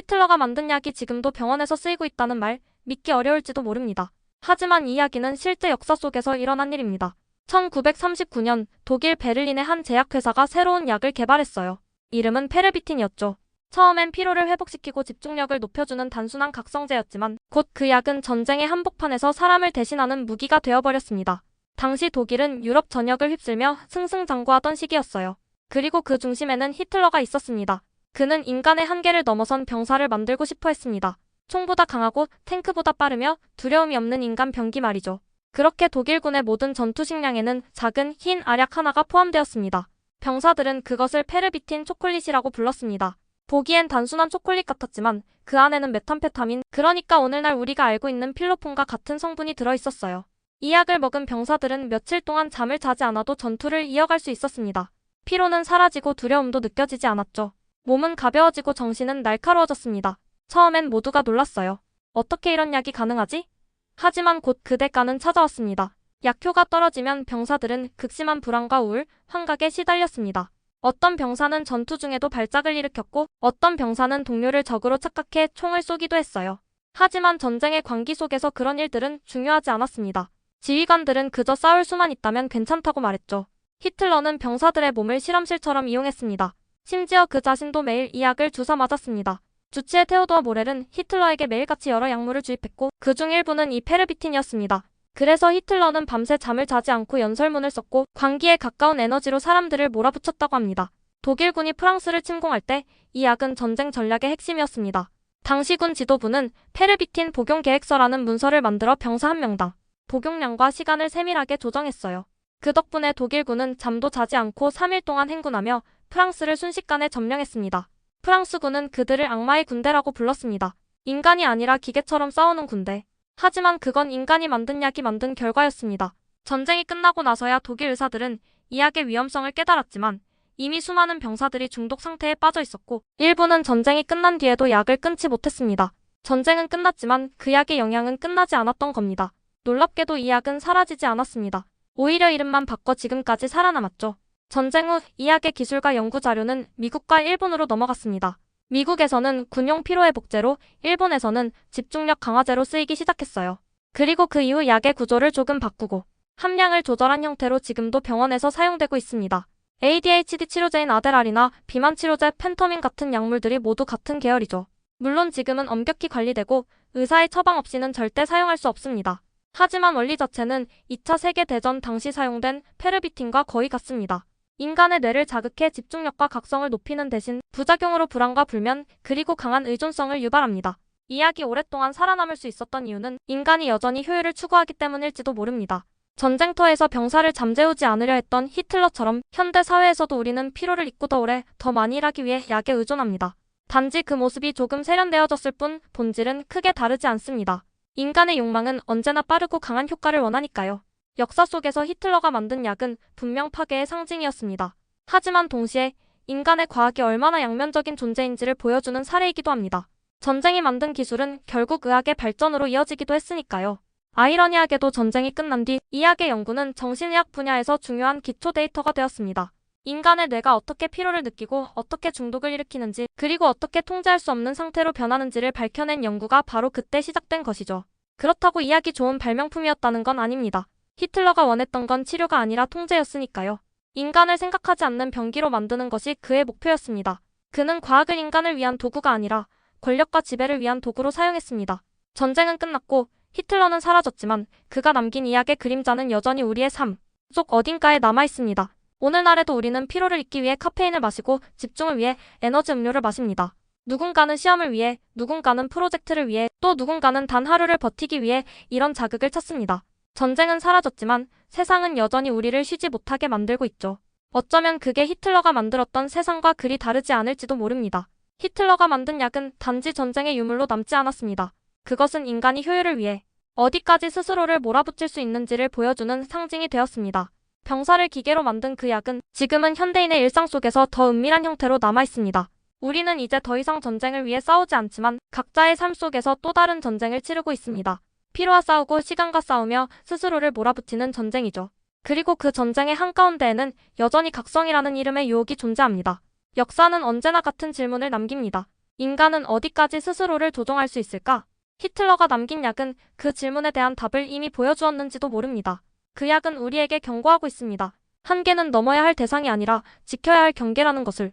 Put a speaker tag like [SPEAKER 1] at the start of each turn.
[SPEAKER 1] 히틀러가 만든 약이 지금도 병원에서 쓰이고 있다는 말, 믿기 어려울지도 모릅니다. 하지만 이 이야기는 실제 역사 속에서 일어난 일입니다. 1939년 독일 베를린의 한 제약회사가 새로운 약을 개발했어요. 이름은 페르비틴이었죠. 처음엔 피로를 회복시키고 집중력을 높여주는 단순한 각성제였지만 곧 그 약은 전쟁의 한복판에서 사람을 대신하는 무기가 되어버렸습니다. 당시 독일은 유럽 전역을 휩쓸며 승승장구하던 시기였어요. 그리고 그 중심에는 히틀러가 있었습니다. 그는 인간의 한계를 넘어선 병사를 만들고 싶어 했습니다. 총보다 강하고 탱크보다 빠르며 두려움이 없는 인간 병기 말이죠. 그렇게 독일군의 모든 전투 식량에는 작은 흰 알약 하나가 포함되었습니다. 병사들은 그것을 페르비틴 초콜릿이라고 불렀습니다. 보기엔 단순한 초콜릿 같았지만 그 안에는 메탐페타민, 그러니까 오늘날 우리가 알고 있는 필로폰과 같은 성분이 들어있었어요. 이 약을 먹은 병사들은 며칠 동안 잠을 자지 않아도 전투를 이어갈 수 있었습니다. 피로는 사라지고 두려움도 느껴지지 않았죠. 몸은 가벼워지고 정신은 날카로워졌습니다. 처음엔 모두가 놀랐어요. 어떻게 이런 약이 가능하지? 하지만 곧 그 대가는 찾아왔습니다. 약효가 떨어지면 병사들은 극심한 불안과 우울, 환각에 시달렸습니다. 어떤 병사는 전투 중에도 발작을 일으켰고 어떤 병사는 동료를 적으로 착각해 총을 쏘기도 했어요. 하지만 전쟁의 광기 속에서 그런 일들은 중요하지 않았습니다. 지휘관들은 그저 싸울 수만 있다면 괜찮다고 말했죠. 히틀러는 병사들의 몸을 실험실처럼 이용했습니다. 심지어 그 자신도 매일 이 약을 주사 맞았습니다. 주치의 테오도어 모렐은 히틀러에게 매일같이 여러 약물을 주입했고 그중 일부는 이 페르비틴이었습니다. 그래서 히틀러는 밤새 잠을 자지 않고 연설문을 썼고 광기에 가까운 에너지로 사람들을 몰아붙였다고 합니다. 독일군이 프랑스를 침공할 때 이 약은 전쟁 전략의 핵심이었습니다. 당시 군 지도부는 페르비틴 복용 계획서라는 문서를 만들어 병사 한 명당 복용량과 시간을 세밀하게 조정했어요. 그 덕분에 독일군은 잠도 자지 않고 3일 동안 행군하며 프랑스를 순식간에 점령했습니다. 프랑스군은 그들을 악마의 군대라고 불렀습니다. 인간이 아니라 기계처럼 싸우는 군대. 하지만 그건 인간이 만든 약이 만든 결과였습니다. 전쟁이 끝나고 나서야 독일 의사들은 이 약의 위험성을 깨달았지만 이미 수많은 병사들이 중독 상태에 빠져 있었고 일부는 전쟁이 끝난 뒤에도 약을 끊지 못했습니다. 전쟁은 끝났지만 그 약의 영향은 끝나지 않았던 겁니다. 놀랍게도 이 약은 사라지지 않았습니다. 오히려 이름만 바꿔 지금까지 살아남았죠. 전쟁 후 이 약의 기술과 연구 자료는 미국과 일본으로 넘어갔습니다. 미국에서는 군용 피로회복제로, 일본에서는 집중력 강화제로 쓰이기 시작했어요. 그리고 그 이후 약의 구조를 조금 바꾸고 함량을 조절한 형태로 지금도 병원에서 사용되고 있습니다. ADHD 치료제인 아데랄이나 비만 치료제 펜터민 같은 약물들이 모두 같은 계열이죠. 물론 지금은 엄격히 관리되고 의사의 처방 없이는 절대 사용할 수 없습니다. 하지만 원리 자체는 2차 세계대전 당시 사용된 페르비틴과 거의 같습니다. 인간의 뇌를 자극해 집중력과 각성을 높이는 대신 부작용으로 불안과 불면, 그리고 강한 의존성을 유발합니다. 이 약이 오랫동안 살아남을 수 있었던 이유는 인간이 여전히 효율을 추구하기 때문일지도 모릅니다. 전쟁터에서 병사를 잠재우지 않으려 했던 히틀러처럼 현대 사회에서도 우리는 피로를 잊고 더 오래, 더 많이 일하기 위해 약에 의존합니다. 단지 그 모습이 조금 세련되어졌을 뿐 본질은 크게 다르지 않습니다. 인간의 욕망은 언제나 빠르고 강한 효과를 원하니까요. 역사 속에서 히틀러가 만든 약은 분명 파괴의 상징이었습니다. 하지만 동시에 인간의 과학이 얼마나 양면적인 존재인지를 보여주는 사례이기도 합니다. 전쟁이 만든 기술은 결국 의학의 발전으로 이어지기도 했으니까요. 아이러니하게도 전쟁이 끝난 뒤 이 약의 연구는 정신의학 분야에서 중요한 기초 데이터가 되었습니다. 인간의 뇌가 어떻게 피로를 느끼고 어떻게 중독을 일으키는지 그리고 어떻게 통제할 수 없는 상태로 변하는지를 밝혀낸 연구가 바로 그때 시작된 것이죠. 그렇다고 이 약이 좋은 발명품이었다는 건 아닙니다. 히틀러가 원했던 건 치료가 아니라 통제였으니까요. 인간을 생각하지 않는 병기로 만드는 것이 그의 목표였습니다. 그는 과학을 인간을 위한 도구가 아니라 권력과 지배를 위한 도구로 사용했습니다. 전쟁은 끝났고 히틀러는 사라졌지만 그가 남긴 이 약의 그림자는 여전히 우리의 삶 속 어딘가에 남아있습니다. 오늘날에도 우리는 피로를 잊기 위해 카페인을 마시고 집중을 위해 에너지 음료를 마십니다. 누군가는 시험을 위해, 누군가는 프로젝트를 위해, 또 누군가는 단 하루를 버티기 위해 이런 자극을 찾습니다. 전쟁은 사라졌지만 세상은 여전히 우리를 쉬지 못하게 만들고 있죠. 어쩌면 그게 히틀러가 만들었던 세상과 그리 다르지 않을지도 모릅니다. 히틀러가 만든 약은 단지 전쟁의 유물로 남지 않았습니다. 그것은 인간이 효율을 위해 어디까지 스스로를 몰아붙일 수 있는지를 보여주는 상징이 되었습니다. 병사를 기계로 만든 그 약은 지금은 현대인의 일상 속에서 더 은밀한 형태로 남아있습니다. 우리는 이제 더 이상 전쟁을 위해 싸우지 않지만 각자의 삶 속에서 또 다른 전쟁을 치르고 있습니다. 피로와 싸우고 시간과 싸우며 스스로를 몰아붙이는 전쟁이죠. 그리고 그 전쟁의 한가운데에는 여전히 각성이라는 이름의 유혹이 존재합니다. 역사는 언제나 같은 질문을 남깁니다. 인간은 어디까지 스스로를 조종할 수 있을까? 히틀러가 남긴 약은 그 질문에 대한 답을 이미 보여주었는지도 모릅니다. 그 약은 우리에게 경고하고 있습니다. 한계는 넘어야 할 대상이 아니라 지켜야 할 경계라는 것을.